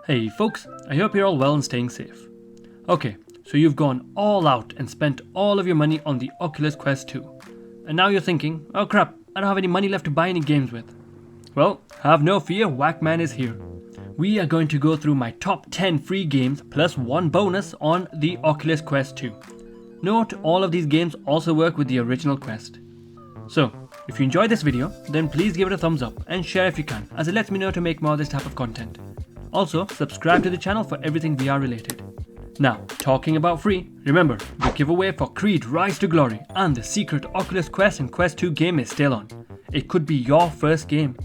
Hey folks, I hope you're all well and staying safe. Okay, so you've gone all out and spent all of your money on the Oculus Quest 2. And now you're thinking, oh crap, I don't have any money left to buy any games with. Well, have no fear, WaqMan is here. We are going to go through my top 10 free games plus one bonus on the Oculus Quest 2. Note, all of these games also work with the original Quest. So, if you enjoyed this video, then please give it a thumbs up and share if you can, as it lets me know to make more of this type of content. Also, subscribe to the channel for everything VR related. Now, talking about free, remember, the giveaway for Creed Rise to Glory and the secret Oculus Quest and Quest 2 game is still on. It could be your first game.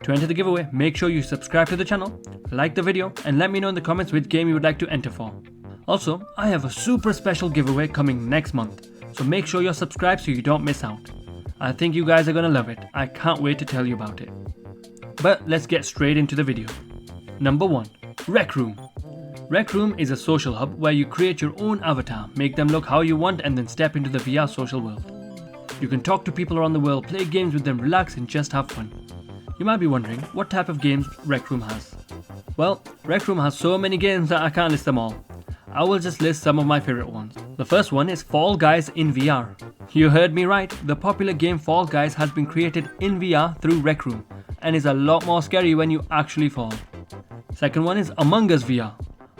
To enter the giveaway, make sure you subscribe to the channel, like the video, and let me know in the comments which game you would like to enter for. Also, I have a super special giveaway coming next month, so make sure you're subscribed so you don't miss out. I think you guys are gonna love it. I can't wait to tell you about it. But let's get straight into the video. Number 1. Rec Room. Rec Room is a social hub where you create your own avatar, make them look how you want, and then step into the VR social world. You can talk to people around the world, play games with them, relax, and just have fun. You might be wondering what type of games Rec Room has. Well, Rec Room has so many games that I can't list them all. I will just list some of my favorite ones. The first one is Fall Guys in VR. You heard me right, the popular game Fall Guys has been created in VR through Rec Room and is a lot more scary when you actually fall. Second one is Among Us VR.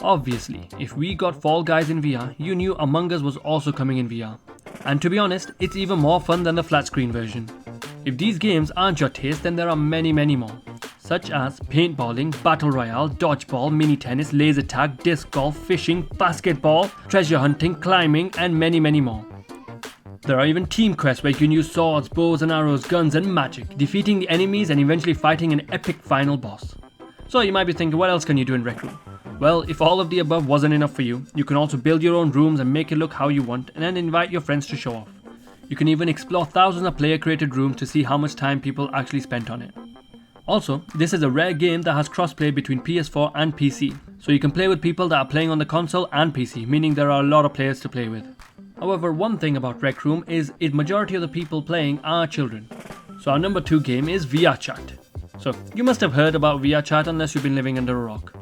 Obviously, if we got Fall Guys in VR, you knew Among Us was also coming in VR. And to be honest, it's even more fun than the flat screen version. If these games aren't your taste, then there are many more, such as paintballing, battle royale, dodgeball, mini tennis, laser tag, disc golf, fishing, basketball, treasure hunting, climbing, and many more. There are even team quests where you can use swords, bows and arrows, guns and magic, defeating the enemies and eventually fighting an epic final boss. So you might be thinking, what else can you do in Rec Room? Well, if all of the above wasn't enough for you, you can also build your own rooms and make it look how you want and then invite your friends to show off. You can even explore thousands of player created rooms to see how much time people actually spent on it. Also, this is a rare game that has crossplay between PS4 and PC, so you can play with people that are playing on the console and PC, meaning there are a lot of players to play with. However, one thing about Rec Room is the majority of the people playing are children. So our number 2 game is VRChat. So, you must have heard about VRChat unless you've been living under a rock.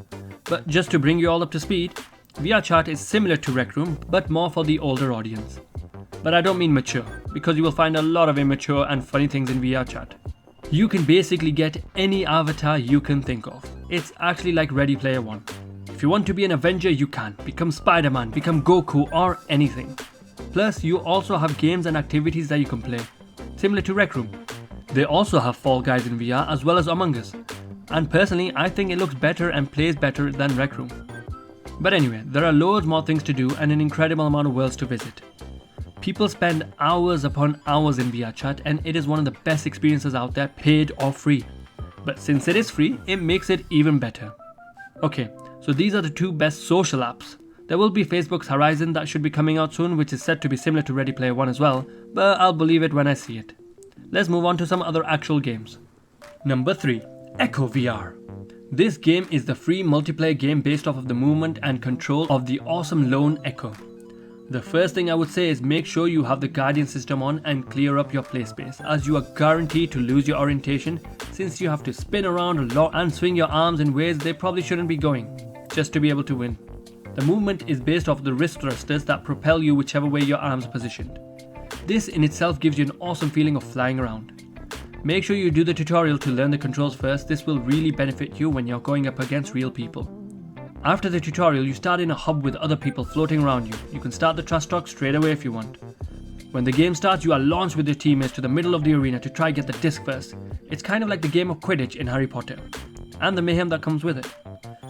But just to bring you all up to speed, VRChat is similar to Rec Room, but more for the older audience. But I don't mean mature, because you will find a lot of immature and funny things in VRChat. You can basically get any avatar you can think of. It's actually like Ready Player One. If you want to be an Avenger, you can. Become Spider-Man, become Goku, or anything. Plus, you also have games and activities that you can play, similar to Rec Room. They also have Fall Guys in VR as well as Among Us. And personally, I think it looks better and plays better than Rec Room. But anyway, there are loads more things to do and an incredible amount of worlds to visit. People spend hours upon hours in VRChat and it is one of the best experiences out there, paid or free. But since it is free, it makes it even better. Okay, so these are the 2 best social apps. There will be Facebook's Horizon that should be coming out soon, which is said to be similar to Ready Player One as well, but I'll believe it when I see it. Let's move on to some other actual games. Number 3. Echo VR. This game is the free multiplayer game based off of the movement and control of the awesome lone Echo. The first thing I would say is make sure you have the Guardian system on and clear up your play space, as you are guaranteed to lose your orientation since you have to spin around a lot and swing your arms in ways they probably shouldn't be going, just to be able to win. The movement is based off the wrist thrusters that propel you whichever way your arms are positioned. This in itself gives you an awesome feeling of flying around. Make sure you do the tutorial to learn the controls first. This will really benefit you when you're going up against real people. After the tutorial, you start in a hub with other people floating around you. You can start the trust talk straight away if you want. When the game starts, you are launched with your teammates to the middle of the arena to try get the disc first. It's kind of like the game of Quidditch in Harry Potter, and the mayhem that comes with it.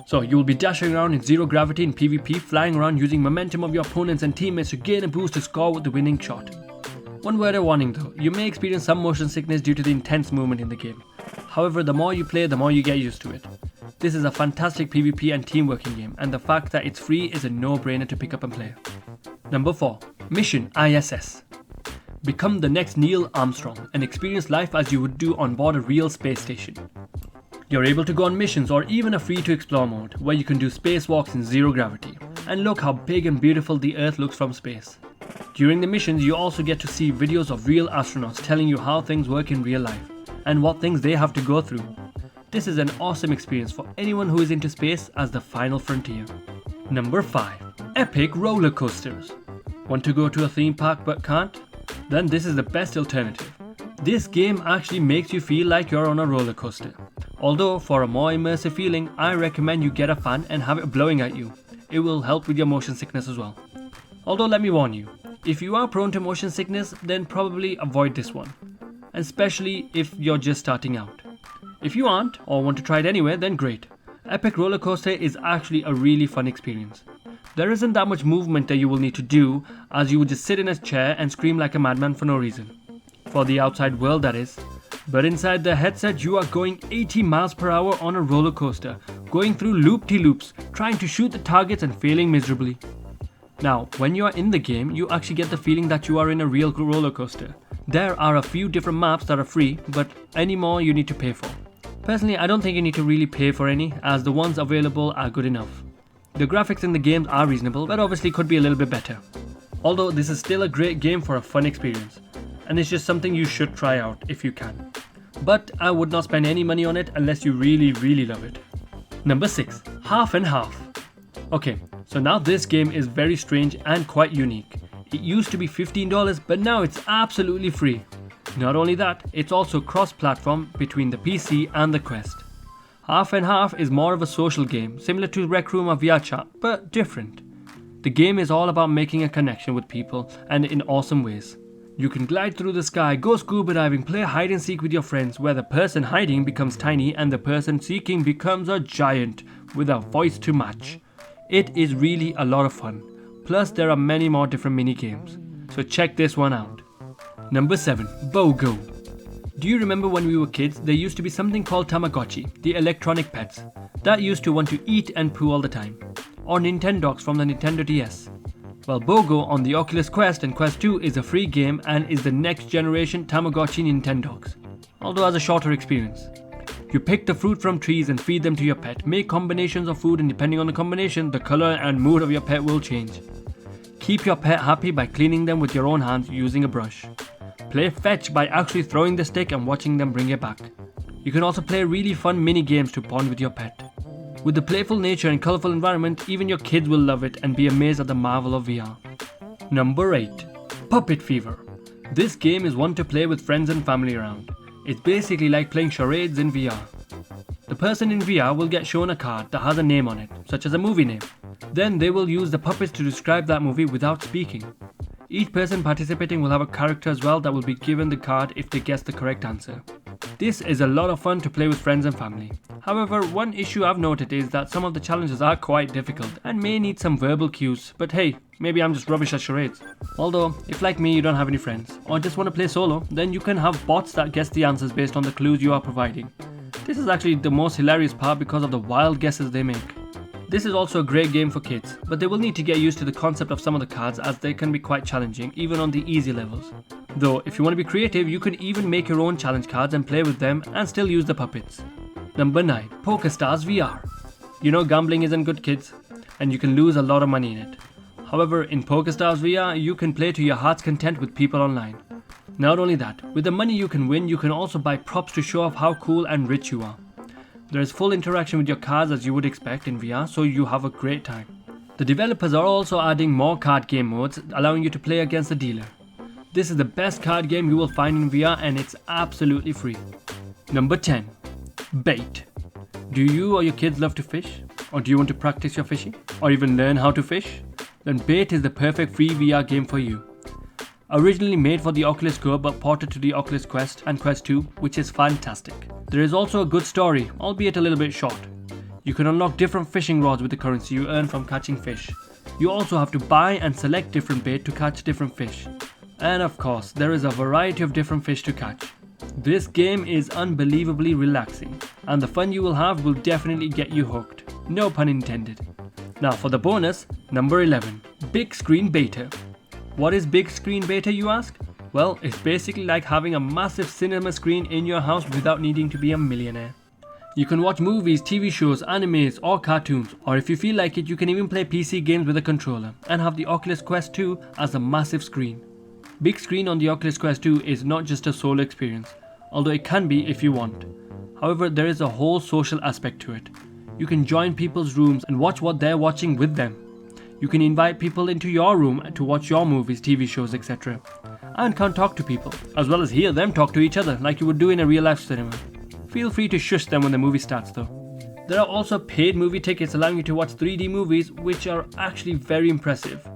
So you will be dashing around in zero gravity in PvP, flying around using momentum of your opponents and teammates to gain a boost to score with the winning shot. One word of warning though, you may experience some motion sickness due to the intense movement in the game. However, the more you play, the more you get used to it. This is a fantastic PvP and team working game, and the fact that it's free is a no-brainer to pick up and play. Number 4. Mission ISS. Become the next Neil Armstrong and experience life as you would do on board a real space station. You're able to go on missions or even a free to explore mode where you can do spacewalks in zero gravity. And look how big and beautiful the Earth looks from space. During the missions, you also get to see videos of real astronauts telling you how things work in real life and what things they have to go through. This is an awesome experience for anyone who is into space as the final frontier. Number 5. Epic roller coasters. Want to go to a theme park but can't? Then this is the best alternative. This game actually makes you feel like you're on a roller coaster. Although for a more immersive feeling, I recommend you get a fan and have it blowing at you. It will help with your motion sickness as well. Although let me warn you, if you are prone to motion sickness, then probably avoid this one. Especially if you're just starting out. If you aren't, or want to try it anyway, then great. Epic roller coaster is actually a really fun experience. There isn't that much movement that you will need to do, as you would just sit in a chair and scream like a madman for no reason. For the outside world, that is. But inside the headset, you are going 80 miles per hour on a roller coaster, going through loop-de-loops, trying to shoot the targets and failing miserably. Now, when you are in the game, you actually get the feeling that you are in a real roller coaster. There are a few different maps that are free, but any more you need to pay for. Personally, I don't think you need to really pay for any, as the ones available are good enough. The graphics in the games are reasonable, but obviously could be a little bit better. Although this is still a great game for a fun experience, and it's just something you should try out if you can. But I would not spend any money on it unless you really love it. Number 6. Half and Half. Okay, so now this game is very strange and quite unique. It used to be $15, but now it's absolutely free. Not only that, it's also cross-platform between the PC and the Quest. Half and Half is more of a social game, similar to Rec Room or VRChat, but different. The game is all about making a connection with people, and in awesome ways. You can glide through the sky, go scuba diving, play hide and seek with your friends, where the person hiding becomes tiny and the person seeking becomes a giant with a voice to match. It is really a lot of fun. Plus there are many more different mini games. So check this one out. Number 7. Bogo. Do you remember when we were kids, there used to be something called Tamagotchi, the electronic pets, that used to want to eat and poo all the time? Or Nintendogs from the Nintendo DS? Well, Bogo on the Oculus Quest and Quest 2 is a free game and is the next generation Tamagotchi Nintendogs, although has a shorter experience. You pick the fruit from trees and feed them to your pet, make combinations of food, and depending on the combination, the color and mood of your pet will change. Keep your pet happy by cleaning them with your own hands using a brush. Play fetch by actually throwing the stick and watching them bring it back. You can also play really fun mini games to bond with your pet. With the playful nature and colourful environment, even your kids will love it and be amazed at the marvel of VR. Number 8. Puppet Fever. This game is one to play with friends and family around. It's basically like playing charades in VR. The person in VR will get shown a card that has a name on it, such as a movie name. Then they will use the puppets to describe that movie without speaking. Each person participating will have a character as well that will be given the card if they guess the correct answer. This is a lot of fun to play with friends and family. However, one issue I've noted is that some of the challenges are quite difficult and may need some verbal cues, but hey, maybe I'm just rubbish at charades. Although, if like me you don't have any friends, or just want to play solo, then you can have bots that guess the answers based on the clues you are providing. This is actually the most hilarious part because of the wild guesses they make. This is also a great game for kids, but they will need to get used to the concept of some of the cards as they can be quite challenging even on the easy levels. Though, if you want to be creative, you can even make your own challenge cards and play with them and still use the puppets. Number 9. Pokerstars VR. You know gambling isn't good, kids, and you can lose a lot of money in it. However, in Pokerstars VR, you can play to your heart's content with people online. Not only that, with the money you can win, you can also buy props to show off how cool and rich you are. There is full interaction with your cards as you would expect in VR, so you have a great time. The developers are also adding more card game modes, allowing you to play against the dealer. This is the best card game you will find in VR and it's absolutely free. Number 10. Bait. Do you or your kids love to fish? Or do you want to practice your fishing? Or even learn how to fish? Then Bait is the perfect free VR game for you. Originally made for the Oculus Go but ported to the Oculus Quest and Quest 2, which is fantastic. There is also a good story, albeit a little bit short. You can unlock different fishing rods with the currency you earn from catching fish. You also have to buy and select different bait to catch different fish. And of course, there is a variety of different fish to catch. This game is unbelievably relaxing, and the fun you will have will definitely get you hooked. No pun intended. Now for the bonus, number 11. Big Screen Beta. What is big screen beta, you ask? Well, it's basically like having a massive cinema screen in your house without needing to be a millionaire. You can watch movies, TV shows, animes or cartoons, or if you feel like it, you can even play PC games with a controller and have the Oculus Quest 2 as a massive screen. Big screen on the Oculus Quest 2 is not just a solo experience, although it can be if you want. However, there is a whole social aspect to it. You can join people's rooms and watch what they're watching with them. You can invite people into your room to watch your movies, TV shows, etc. And can talk to people, as well as hear them talk to each other like you would do in a real life cinema. Feel free to shush them when the movie starts though. There are also paid movie tickets allowing you to watch 3D movies, which are actually very impressive.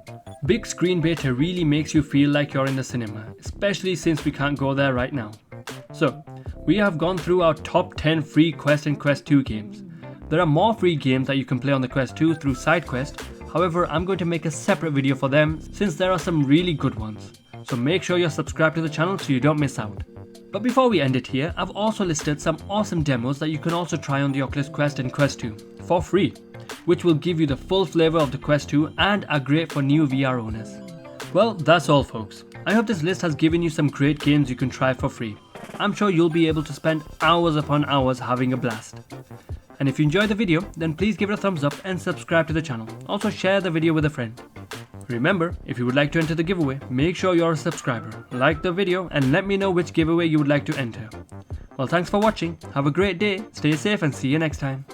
Big screen beta really makes you feel like you're in the cinema, especially since we can't go there right now. So, we have gone through our top 10 free Quest and Quest 2 games. There are more free games that you can play on the Quest 2 through SideQuest, however I'm going to make a separate video for them since there are some really good ones. So make sure you're subscribed to the channel so you don't miss out. But before we end it here, I've also listed some awesome demos that you can also try on the Oculus Quest and Quest 2 for free, which will give you the full flavor of the Quest 2 and are great for new VR owners. Well, that's all folks. I hope this list has given you some great games you can try for free. I'm sure you'll be able to spend hours upon hours having a blast. And if you enjoyed the video, then please give it a thumbs up and subscribe to the channel. Also share the video with a friend. Remember, if you would like to enter the giveaway, make sure you're a subscriber, like the video and let me know which giveaway you would like to enter. Well, thanks for watching, have a great day, stay safe and see you next time.